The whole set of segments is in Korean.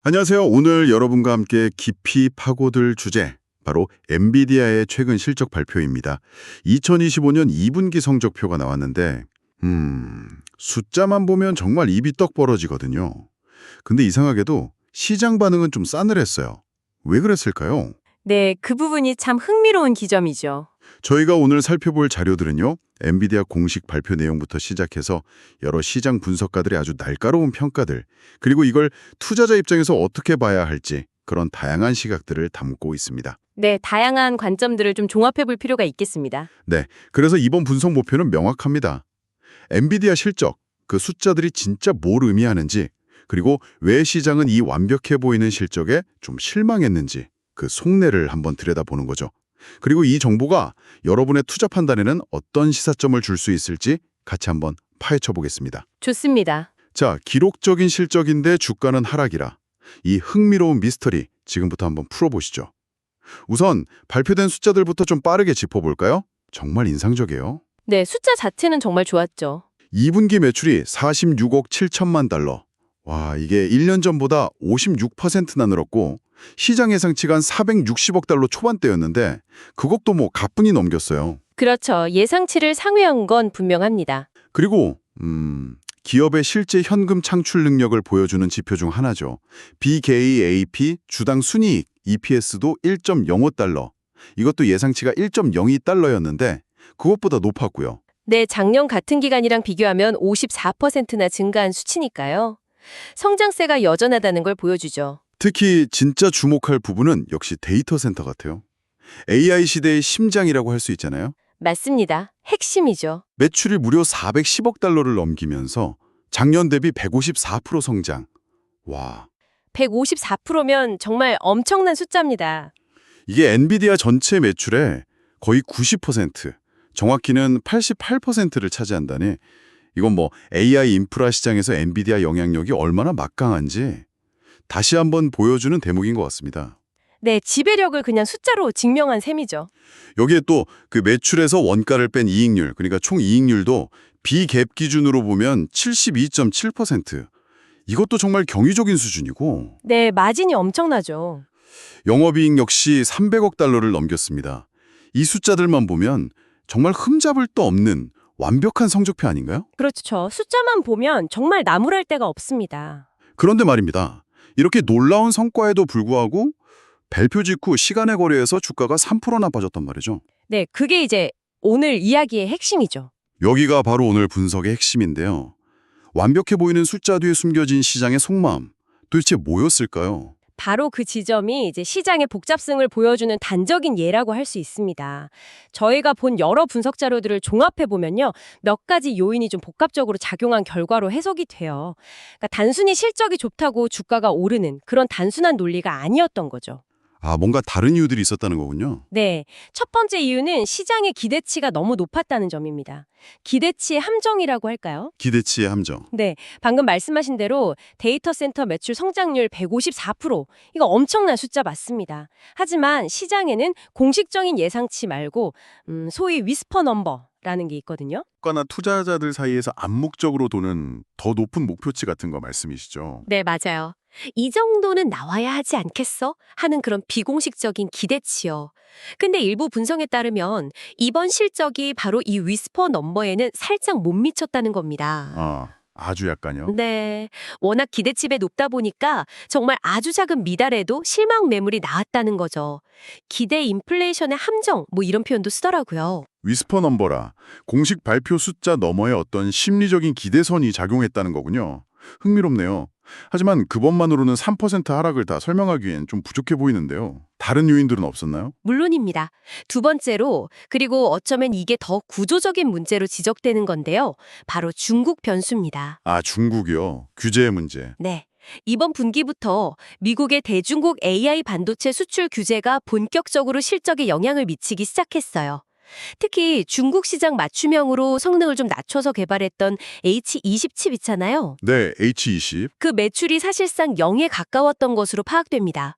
안녕하세요. 오늘 여러분과 함께 깊이 파고들 주제, 바로 엔비디아의 최근 실적 발표입니다. 2025년 2분기 성적표가 나왔는데, 숫자만 보면 정말 입이 떡 벌어지거든요. 근데 이상하게도 시장 반응은 좀 싸늘했어요. 왜 그랬을까요? 네, 그 부분이 참 흥미로운 지점이죠. 저희가 오늘 살펴볼 자료들은요, 엔비디아 공식 발표 내용부터 시작해서 여러 시장 분석가들의 아주 날카로운 평가들, 그리고 이걸 투자자 입장에서 어떻게 봐야 할지 그런 다양한 시각들을 담고 있습니다. 네, 다양한 관점들을 좀 종합해 볼 필요가 있겠습니다. 네, 그래서 이번 분석 목표는 명확합니다. 엔비디아 실적, 그 숫자들이 진짜 뭘 의미하는지, 그리고 왜 시장은 이 완벽해 보이는 실적에 좀 실망했는지 그 속내를 한번 들여다보는 거죠. 그리고 이 정보가 여러분의 투자 판단에는 어떤 시사점을 줄 수 있을지 같이 한번 파헤쳐 보겠습니다. 좋습니다. 자, 기록적인 실적인데 주가는 하락이라. 이 흥미로운 미스터리 지금부터 한번 풀어보시죠. 우선 발표된 숫자들부터 좀 빠르게 짚어볼까요? 정말 인상적이에요. 네, 숫자 자체는 정말 좋았죠. 2분기 매출이 46억 7천만 달러. 와, 이게 1년 전보다 56%나 늘었고 시장 예상치가 한 460억 달러 초반대였는데 그것도 뭐 가뿐히 넘겼어요. 그렇죠. 예상치를 상회한 건 분명합니다. 그리고 기업의 실제 현금 창출 능력을 보여주는 지표 중 하나죠. BKAP 주당 순이익 EPS도 1.05달러. 이것도 예상치가 1.02달러였는데 그것보다 높았고요. 네, 작년 같은 기간이랑 비교하면 54%나 증가한 수치니까요. 성장세가 여전하다는 걸 보여주죠. 특히 진짜 주목할 부분은 역시 데이터 센터 같아요. AI 시대의 심장이라고 할 수 있잖아요. 맞습니다. 핵심이죠. 매출이 무려 410억 달러를 넘기면서 작년 대비 154% 성장. 와, 154%면 정말 엄청난 숫자입니다. 이게 엔비디아 전체 매출의 거의 90%, 정확히는 88%를 차지한다니 이건 뭐 AI 인프라 시장에서 엔비디아 영향력이 얼마나 막강한지 다시 한번 보여주는 대목인 것 같습니다. 네, 지배력을 그냥 숫자로 증명한 셈이죠. 여기에 또 그 매출에서 원가를 뺀 이익률, 그러니까 총 이익률도 비갭 기준으로 보면 72.7%. 이것도 정말 경이적인 수준이고 네, 마진이 엄청나죠. 영업이익 역시 300억 달러를 넘겼습니다. 이 숫자들만 보면 정말 흠잡을 데 없는 완벽한 성적표 아닌가요? 그렇죠. 숫자만 보면 정말 나무랄 데가 없습니다. 그런데 말입니다. 이렇게 놀라운 성과에도 불구하고 발표 직후 시간의 거래에서 주가가 3%나 빠졌단 말이죠. 네, 그게 이제 오늘 이야기의 핵심이죠. 여기가 바로 오늘 분석의 핵심인데요. 완벽해 보이는 숫자 뒤에 숨겨진 시장의 속마음, 도대체 뭐였을까요? 바로 그 지점이 이제 시장의 복잡성을 보여주는 단적인 예라고 할 수 있습니다. 저희가 본 여러 분석 자료들을 종합해 보면요, 몇 가지 요인이 좀 복합적으로 작용한 결과로 해석이 돼요. 그러니까 단순히 실적이 좋다고 주가가 오르는 그런 단순한 논리가 아니었던 거죠. 아, 뭔가 다른 이유들이 있었다는 거군요. 네, 첫 번째 이유는 시장의 기대치가 너무 높았다는 점입니다. 기대치의 함정이라고 할까요? 기대치의 함정. 네, 방금 말씀하신 대로 데이터 센터 매출 성장률 154%, 이거 엄청난 숫자 맞습니다. 하지만 시장에는 공식적인 예상치 말고 소위 위스퍼 넘버라는 게 있거든요. 주가나 투자자들 사이에서 암묵적으로 도는 더 높은 목표치 같은 거 말씀이시죠? 네, 맞아요. 이 정도는 나와야 하지 않겠어? 하는 그런 비공식적인 기대치요. 근데 일부 분석에 따르면 이번 실적이 바로 이 위스퍼 넘버에는 살짝 못 미쳤다는 겁니다. 아, 아주 약간요. 네, 워낙 기대치가 높다 보니까 정말 아주 작은 미달에도 실망 매물이 나왔다는 거죠. 기대 인플레이션의 함정, 뭐 이런 표현도 쓰더라고요. 위스퍼 넘버라 공식 발표 숫자 너머에 어떤 심리적인 기대선이 작용했다는 거군요. 흥미롭네요. 하지만 그것만으로는 3% 하락을 다 설명하기엔 좀 부족해 보이는데요. 다른 요인들은 없었나요? 물론입니다. 두 번째로, 그리고 어쩌면 이게 더 구조적인 문제로 지적되는 건데요. 바로 중국 변수입니다. 아, 중국이요. 규제의 문제. 네. 이번 분기부터 미국의 대중국 AI 반도체 수출 규제가 본격적으로 실적에 영향을 미치기 시작했어요. 특히 중국 시장 맞춤형으로 성능을 좀 낮춰서 개발했던 H20 칩 있잖아요. 네, H20. 그 매출이 사실상 0에 가까웠던 것으로 파악됩니다.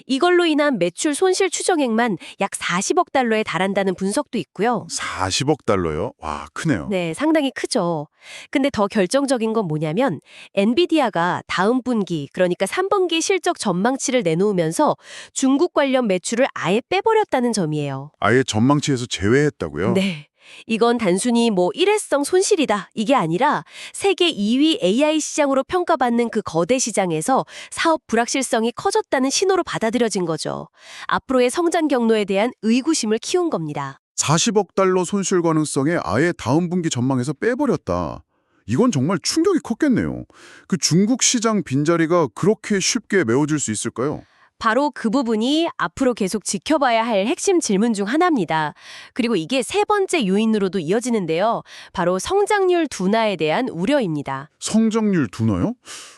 이걸로 인한 매출 손실 추정액만 약 40억 달러에 달한다는 분석도 있고요. 40억 달러요? 와, 크네요. 네, 상당히 크죠. 근데 더 결정적인 건 뭐냐면 엔비디아가 다음 분기, 그러니까 3분기 실적 전망치를 내놓으면서 중국 관련 매출을 아예 빼버렸다는 점이에요. 아예 전망치에서 제외했다고요? 네. 이건 단순히 뭐 일회성 손실이다 이게 아니라 세계 2위 AI 시장으로 평가받는 그 거대 시장에서 사업 불확실성이 커졌다는 신호로 받아들여진 거죠. 앞으로의 성장 경로에 대한 의구심을 키운 겁니다. 40억 달러 손실 가능성에 아예 다음 분기 전망에서 빼버렸다. 이건 정말 충격이 컸겠네요. 그 중국 시장 빈자리가 그렇게 쉽게 메워질 수 있을까요? 바로 그 부분이 앞으로 계속 지켜봐야 할 핵심 질문 중 하나입니다. 그리고 이게 세 번째 요인으로도 이어지는데요. 바로 성장률 둔화에 대한 우려입니다. 성장률 둔화요?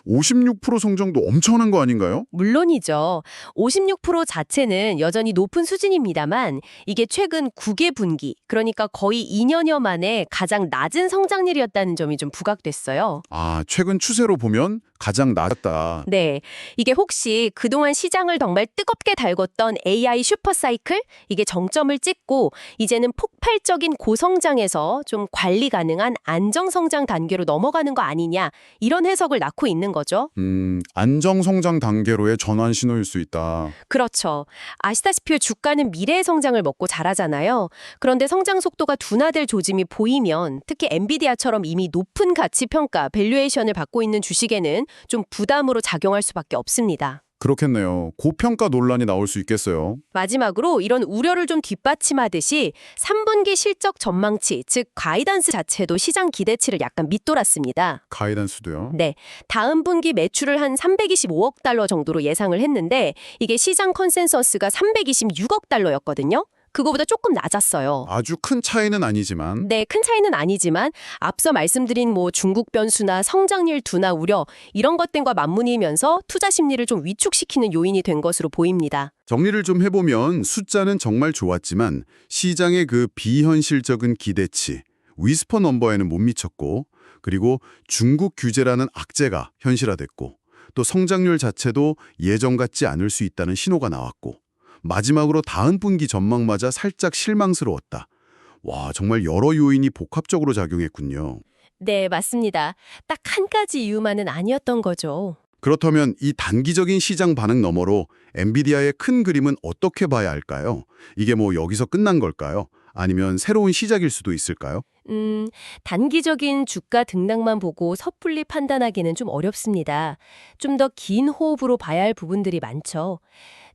56% 성장도 엄청난 거 아닌가요? 물론이죠. 56% 자체는 여전히 높은 수준입니다만 이게 최근 9개 분기, 그러니까 거의 2년여 만에 가장 낮은 성장률이었다는 점이 좀 부각됐어요. 아, 최근 추세로 보면 가장 낮았다. 네, 이게 혹시 그동안 시장을 정말 뜨겁게 달궜던 AI 슈퍼사이클? 이게 정점을 찍고 이제는 폭발적인 고성장에서 좀 관리 가능한 안정성장 단계로 넘어가는 거 아니냐 이런 해석을 낳고 있는 거죠. 안정 성장 단계로의 전환 신호일 수 있다. 그렇죠. 아시다시피 주가는 미래의 성장을 먹고 자라잖아요. 그런데 성장 속도가 둔화될 조짐이 보이면 특히 엔비디아처럼 이미 높은 가치 평가, 밸류에이션을 받고 있는 주식에는 좀 부담으로 작용할 수밖에 없습니다. 그렇겠네요. 고평가 논란이 나올 수 있겠어요. 마지막으로 이런 우려를 좀 뒷받침하듯이 3분기 실적 전망치, 즉 가이던스 자체도 시장 기대치를 약간 밑돌았습니다. 가이던스도요. 네, 다음 분기 매출을 한 325억 달러 정도로 예상을 했는데 이게 시장 컨센서스가 326억 달러였거든요. 그거보다 조금 낮았어요. 아주 큰 차이는 아니지만 네, 큰 차이는 아니지만 앞서 말씀드린 뭐 중국 변수나 성장률 둔화 우려 이런 것들과 맞물리면서 투자 심리를 좀 위축시키는 요인이 된 것으로 보입니다. 정리를 좀 해보면 숫자는 정말 좋았지만 시장의 그 비현실적인 기대치, 위스퍼 넘버에는 못 미쳤고 그리고 중국 규제라는 악재가 현실화됐고 또 성장률 자체도 예전 같지 않을 수 있다는 신호가 나왔고 마지막으로 다음 분기 전망마저 살짝 실망스러웠다. 와, 정말 여러 요인이 복합적으로 작용했군요. 네, 맞습니다. 딱 한 가지 이유만은 아니었던 거죠. 그렇다면 이 단기적인 시장 반응 너머로 엔비디아의 큰 그림은 어떻게 봐야 할까요? 이게 뭐 여기서 끝난 걸까요? 아니면 새로운 시작일 수도 있을까요? 단기적인 주가 등락만 보고 섣불리 판단하기는 좀 어렵습니다. 좀 더 긴 호흡으로 봐야 할 부분들이 많죠.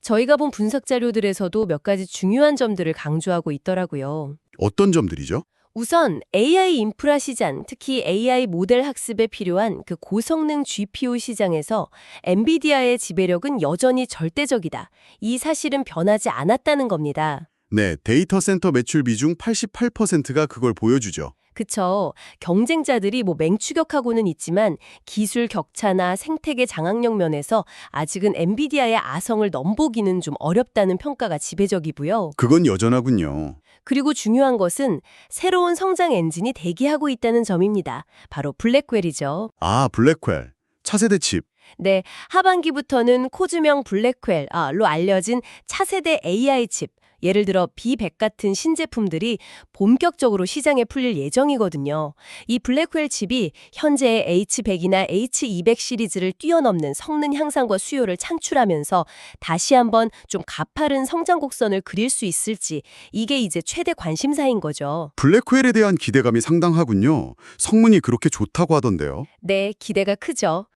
저희가 본 분석 자료들에서도 몇 가지 중요한 점들을 강조하고 있더라고요. 어떤 점들이죠? 우선 AI 인프라 시장, 특히 AI 모델 학습에 필요한 그 고성능 GPU 시장에서 엔비디아의 지배력은 여전히 절대적이다. 이 사실은 변하지 않았다는 겁니다. 네, 데이터 센터 매출 비중 88%가 그걸 보여주죠. 그쵸. 경쟁자들이 뭐 맹추격하고는 있지만 기술 격차나 생태계 장악력 면에서 아직은 엔비디아의 아성을 넘보기는 좀 어렵다는 평가가 지배적이고요. 그건 여전하군요. 그리고 중요한 것은 새로운 성장 엔진이 대기하고 있다는 점입니다. 바로 블랙웰이죠. 아, 블랙웰. 차세대 칩. 네, 하반기부터는 코즈명 블랙웰로 알려진 차세대 AI 칩, 예를 들어 B100 같은 신제품들이 본격적으로 시장에 풀릴 예정이거든요. 이 블랙웰 칩이 현재의 H100이나 H200 시리즈를 뛰어넘는 성능 향상과 수요를 창출하면서 다시 한번 좀 가파른 성장 곡선을 그릴 수 있을지 이게 이제 최대 관심사인 거죠. 블랙웰에 대한 기대감이 상당하군요. 성능이 그렇게 좋다고 하던데요. 네, 기대가 크죠.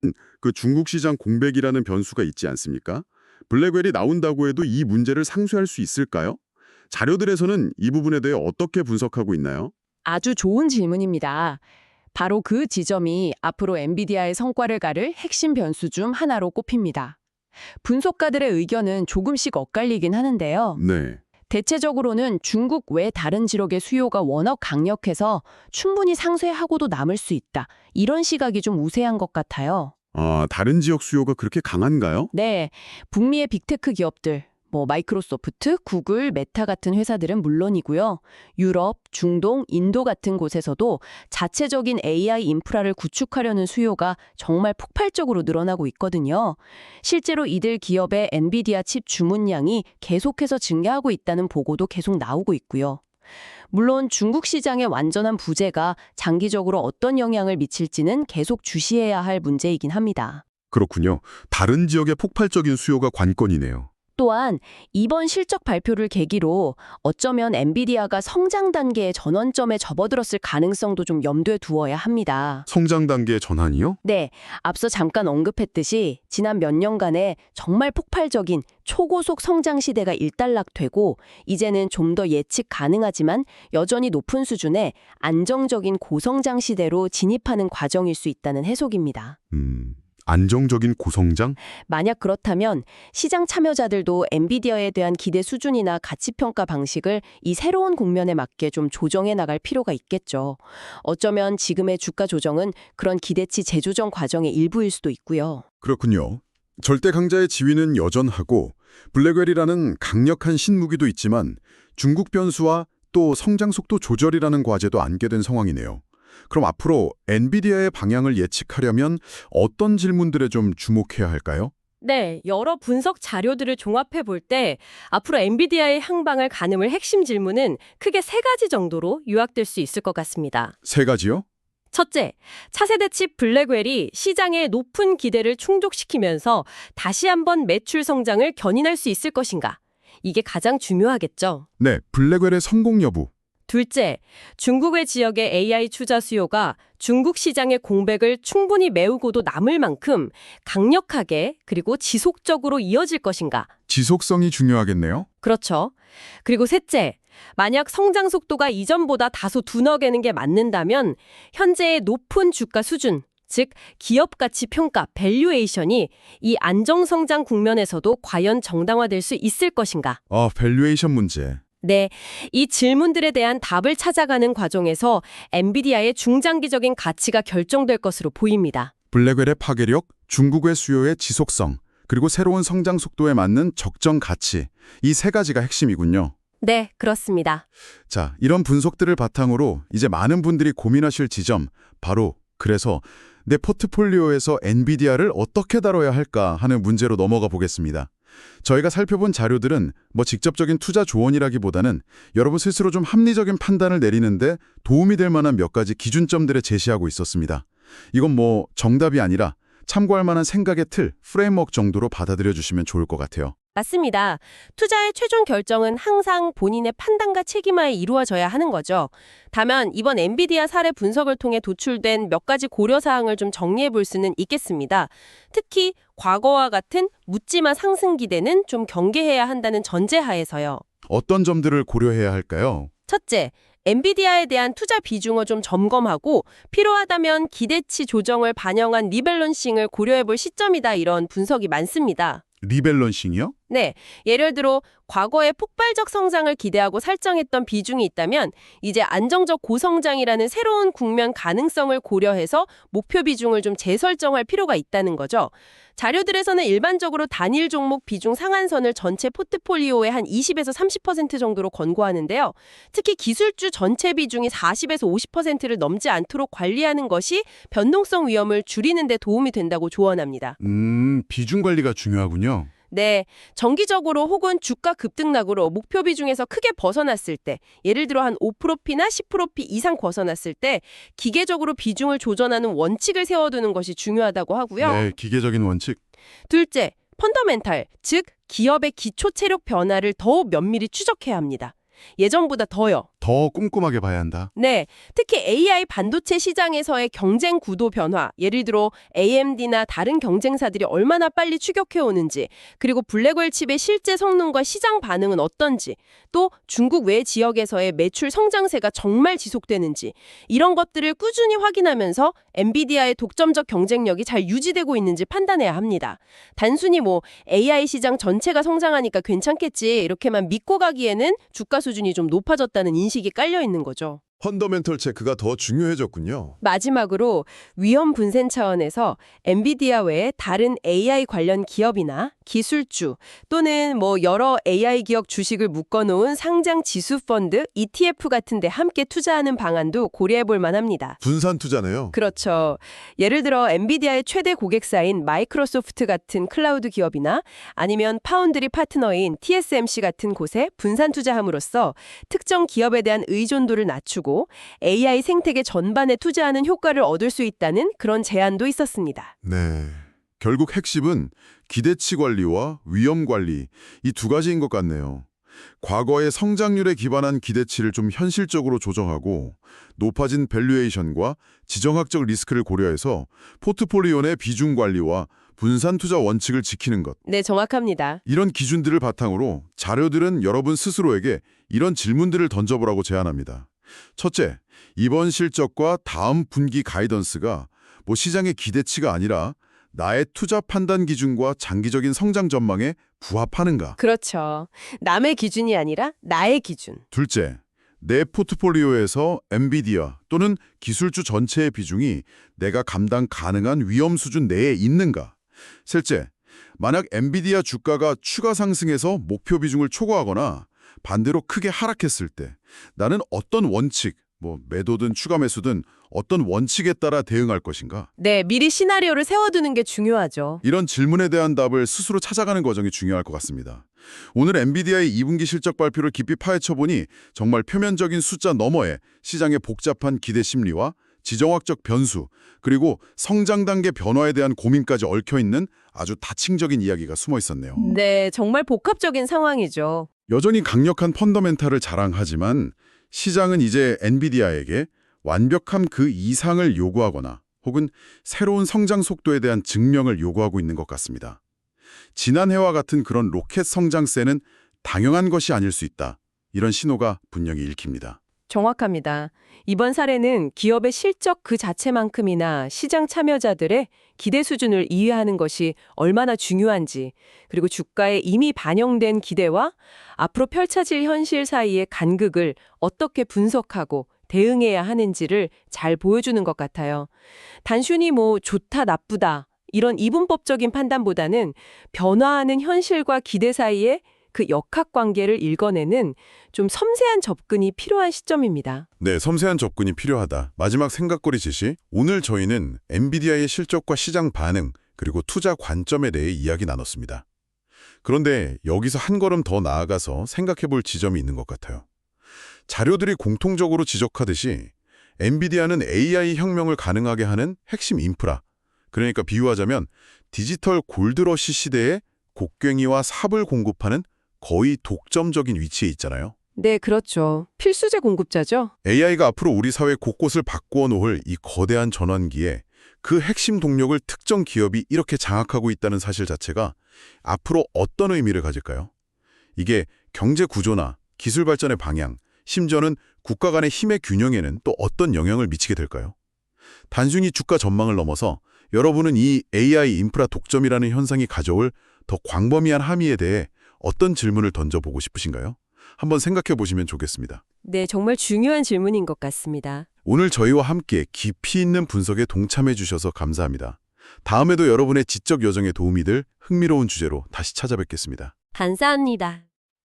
그 중국 시장 공백이라는 변수가 있지 않습니까? 블랙웰이 나온다고 해도 이 문제를 상쇄할 수 있을까요? 자료들에서는 이 부분에 대해 어떻게 분석하고 있나요? 아주 좋은 질문입니다. 바로 그 지점이 앞으로 엔비디아의 성과를 가를 핵심 변수 중 하나로 꼽힙니다. 분석가들의 의견은 조금씩 엇갈리긴 하는데요. 네. 대체적으로는 중국 외 다른 지역의 수요가 워낙 강력해서 충분히 상쇄하고도 남을 수 있다. 이런 시각이 좀 우세한 것 같아요. 다른 지역 수요가 그렇게 강한가요? 네, 북미의 빅테크 기업들, 마이크로소프트, 구글, 메타 같은 회사들은 물론이고요. 유럽, 중동, 인도 같은 곳에서도 자체적인 AI 인프라를 구축하려는 수요가 정말 폭발적으로 늘어나고 있거든요. 실제로 이들 기업의 엔비디아 칩 주문량이 계속해서 증가하고 있다는 보고도 계속 나오고 있고요. 물론 중국 시장의 완전한 부재가 장기적으로 어떤 영향을 미칠지는 계속 주시해야 할 문제이긴 합니다. 그렇군요. 다른 지역의 폭발적인 수요가 관건이네요. 또한 이번 실적 발표를 계기로 어쩌면 엔비디아가 성장 단계의 전환점에 접어들었을 가능성도 좀 염두에 두어야 합니다. 성장 단계의 전환이요? 네, 앞서 잠깐 언급했듯이 지난 몇 년간의 정말 폭발적인 초고속 성장 시대가 일단락되고 이제는 좀 더 예측 가능하지만 여전히 높은 수준의 안정적인 고성장 시대로 진입하는 과정일 수 있다는 해석입니다. 안정적인 고성장? 만약 그렇다면 시장 참여자들도 엔비디아에 대한 기대 수준이나 가치평가 방식을 이 새로운 국면에 맞게 좀 조정해 나갈 필요가 있겠죠. 어쩌면 지금의 주가 조정은 그런 기대치 재조정 과정의 일부일 수도 있고요. 그렇군요. 절대 강자의 지위는 여전하고 블랙웰이라는 강력한 신무기도 있지만 중국 변수와 또 성장 속도 조절이라는 과제도 안게 된 상황이네요. 그럼 앞으로 엔비디아의 방향을 예측하려면 어떤 질문들에 좀 주목해야 할까요? 네, 여러 분석 자료들을 종합해 볼 때 앞으로 엔비디아의 향방을 가늠할 핵심 질문은 크게 세 가지 정도로 요약될 수 있을 것 같습니다. 세 가지요? 첫째, 차세대 칩 블랙웰이 시장의 높은 기대를 충족시키면서 다시 한번 매출 성장을 견인할 수 있을 것인가? 이게 가장 중요하겠죠. 네, 블랙웰의 성공 여부. 둘째, 중국의 지역의 AI 투자 수요가 중국 시장의 공백을 충분히 메우고도 남을 만큼 강력하게 그리고 지속적으로 이어질 것인가? 지속성이 중요하겠네요. 그렇죠. 그리고 셋째, 만약 성장 속도가 이전보다 다소 둔화되는 게 맞는다면 현재의 높은 주가 수준, 즉 기업 가치 평가, 밸류에이션이 이 안정성장 국면에서도 과연 정당화될 수 있을 것인가? 밸류에이션 문제. 네, 이 질문들에 대한 답을 찾아가는 과정에서 엔비디아의 중장기적인 가치가 결정될 것으로 보입니다. 블랙웰의 파괴력, 중국의 수요의 지속성, 그리고 새로운 성장 속도에 맞는 적정 가치. 이 세 가지가 핵심이군요. 네, 그렇습니다. 자, 이런 분석들을 바탕으로 이제 많은 분들이 고민하실 지점, 바로 그래서 내 포트폴리오에서 엔비디아를 어떻게 다뤄야 할까 하는 문제로 넘어가 보겠습니다. 저희가 살펴본 자료들은 직접적인 투자 조언이라기보다는 여러분 스스로 좀 합리적인 판단을 내리는데 도움이 될 만한 몇 가지 기준점들을 제시하고 있었습니다. 이건 정답이 아니라 참고할 만한 생각의 틀, 프레임워크 정도로 받아들여 주시면 좋을 것 같아요. 맞습니다. 투자의 최종 결정은 항상 본인의 판단과 책임하에 이루어져야 하는 거죠. 다만 이번 엔비디아 사례 분석을 통해 도출된 몇 가지 고려사항을 좀 정리해 볼 수는 있겠습니다. 특히 과거와 같은 묻지마 상승 기대는 좀 경계해야 한다는 전제하에서요. 어떤 점들을 고려해야 할까요? 첫째, 엔비디아에 대한 투자 비중을 좀 점검하고 필요하다면 기대치 조정을 반영한 리밸런싱을 고려해 볼 시점이다, 이런 분석이 많습니다. 리밸런싱이요? 네, 예를 들어 과거에 폭발적 성장을 기대하고 설정했던 비중이 있다면 이제 안정적 고성장이라는 새로운 국면 가능성을 고려해서 목표 비중을 좀 재설정할 필요가 있다는 거죠. 자료들에서는 일반적으로 단일 종목 비중 상한선을 전체 포트폴리오의 한 20에서 30% 정도로 권고하는데요. 특히 기술주 전체 비중이 40에서 50%를 넘지 않도록 관리하는 것이 변동성 위험을 줄이는 데 도움이 된다고 조언합니다. 비중 관리가 중요하군요. 네, 정기적으로 혹은 주가 급등락으로 목표 비중에서 크게 벗어났을 때, 예를 들어 한 5%P나 10%P 이상 벗어났을 때 기계적으로 비중을 조정하는 원칙을 세워두는 것이 중요하다고 하고요. 네, 기계적인 원칙. 둘째, 펀더멘탈, 즉 기업의 기초 체력 변화를 더욱 면밀히 추적해야 합니다. 예전보다 더요. 더 꼼꼼하게 봐야 한다. 네, 특히 AI 반도체 시장에서의 경쟁 구도 변화, 예를 들어 AMD나 다른 경쟁사들이 얼마나 빨리 추격해오는지, 그리고 블랙웰 칩의 실제 성능과 시장 반응은 어떤지, 또 중국 외 지역에서의 매출 성장세가 정말 지속되는지, 이런 것들을 꾸준히 확인하면서 엔비디아의 독점적 경쟁력이 잘 유지되고 있는지 판단해야 합니다. 단순히 AI 시장 전체가 성장하니까 괜찮겠지 이렇게만 믿고 가기에는 주가 수준이 좀 높아졌다는 인식이 깔려 있는 거죠. 펀더멘털 체크가 더 중요해졌군요. 마지막으로 위험 분산 차원에서 엔비디아 외에 다른 AI 관련 기업이나 기술주 또는 여러 AI 기업 주식을 묶어놓은 상장 지수 펀드, ETF 같은 데 함께 투자하는 방안도 고려해 볼 만합니다. 분산 투자네요. 그렇죠. 예를 들어 엔비디아의 최대 고객사인 마이크로소프트 같은 클라우드 기업이나 아니면 파운드리 파트너인 TSMC 같은 곳에 분산 투자함으로써 특정 기업에 대한 의존도를 낮추고 AI 생태계 전반에 투자하는 효과를 얻을 수 있다는 그런 제안도 있었습니다. 네. 결국 핵심은 기대치 관리와 위험 관리, 이 두 가지인 것 같네요. 과거의 성장률에 기반한 기대치를 좀 현실적으로 조정하고 높아진 밸류에이션과 지정학적 리스크를 고려해서 포트폴리오 내 비중 관리와 분산 투자 원칙을 지키는 것. 네, 정확합니다. 이런 기준들을 바탕으로 자료들은 여러분 스스로에게 이런 질문들을 던져보라고 제안합니다. 첫째, 이번 실적과 다음 분기 가이던스가 시장의 기대치가 아니라 나의 투자 판단 기준과 장기적인 성장 전망에 부합하는가? 그렇죠. 남의 기준이 아니라 나의 기준. 둘째, 내 포트폴리오에서 엔비디아 또는 기술주 전체의 비중이 내가 감당 가능한 위험 수준 내에 있는가? 셋째, 만약 엔비디아 주가가 추가 상승해서 목표 비중을 초과하거나 반대로 크게 하락했을 때 나는 어떤 원칙, 매도든 추가 매수든 어떤 원칙에 따라 대응할 것인가? 네, 미리 시나리오를 세워두는 게 중요하죠. 이런 질문에 대한 답을 스스로 찾아가는 과정이 중요할 것 같습니다. 오늘 엔비디아의 2분기 실적 발표를 깊이 파헤쳐보니 정말 표면적인 숫자 너머에 시장의 복잡한 기대 심리와 지정학적 변수, 그리고 성장 단계 변화에 대한 고민까지 얽혀있는 아주 다층적인 이야기가 숨어 있었네요. 네, 정말 복합적인 상황이죠. 여전히 강력한 펀더멘탈을 자랑하지만 시장은 이제 엔비디아에게 완벽함 그 이상을 요구하거나 혹은 새로운 성장 속도에 대한 증명을 요구하고 있는 것 같습니다. 지난해와 같은 그런 로켓 성장세는 당연한 것이 아닐 수 있다. 이런 신호가 분명히 읽힙니다. 정확합니다. 이번 사례는 기업의 실적 그 자체만큼이나 시장 참여자들의 기대 수준을 이해하는 것이 얼마나 중요한지, 그리고 주가에 이미 반영된 기대와 앞으로 펼쳐질 현실 사이의 간극을 어떻게 분석하고 대응해야 하는지를 잘 보여주는 것 같아요. 단순히 좋다, 나쁘다 이런 이분법적인 판단보다는 변화하는 현실과 기대 사이의 그 역학관계를 읽어내는 좀 섬세한 접근이 필요한 시점입니다. 네, 섬세한 접근이 필요하다. 마지막 생각거리 제시. 오늘 저희는 엔비디아의 실적과 시장 반응, 그리고 투자 관점에 대해 이야기 나눴습니다. 그런데 여기서 한 걸음 더 나아가서 생각해 볼 지점이 있는 것 같아요. 자료들이 공통적으로 지적하듯이 엔비디아는 AI 혁명을 가능하게 하는 핵심 인프라, 그러니까 비유하자면 디지털 골드러시 시대에 곡괭이와 삽을 공급하는 거의 독점적인 위치에 있잖아요. 네, 그렇죠. 필수제 공급자죠. AI가 앞으로 우리 사회 곳곳을 바꾸어 놓을 이 거대한 전환기에 그 핵심 동력을 특정 기업이 이렇게 장악하고 있다는 사실 자체가 앞으로 어떤 의미를 가질까요? 이게 경제 구조나 기술 발전의 방향, 심지어는 국가 간의 힘의 균형에는 또 어떤 영향을 미치게 될까요? 단순히 주가 전망을 넘어서 여러분은 이 AI 인프라 독점이라는 현상이 가져올 더 광범위한 함의에 대해 어떤 질문을 던져보고 싶으신가요? 한번 생각해 보시면 좋겠습니다. 네, 정말 중요한 질문인 것 같습니다. 오늘 저희와 함께 깊이 있는 분석에 동참해 주셔서 감사합니다. 다음에도 여러분의 지적 여정에 도움이 될 흥미로운 주제로 다시 찾아뵙겠습니다. 감사합니다.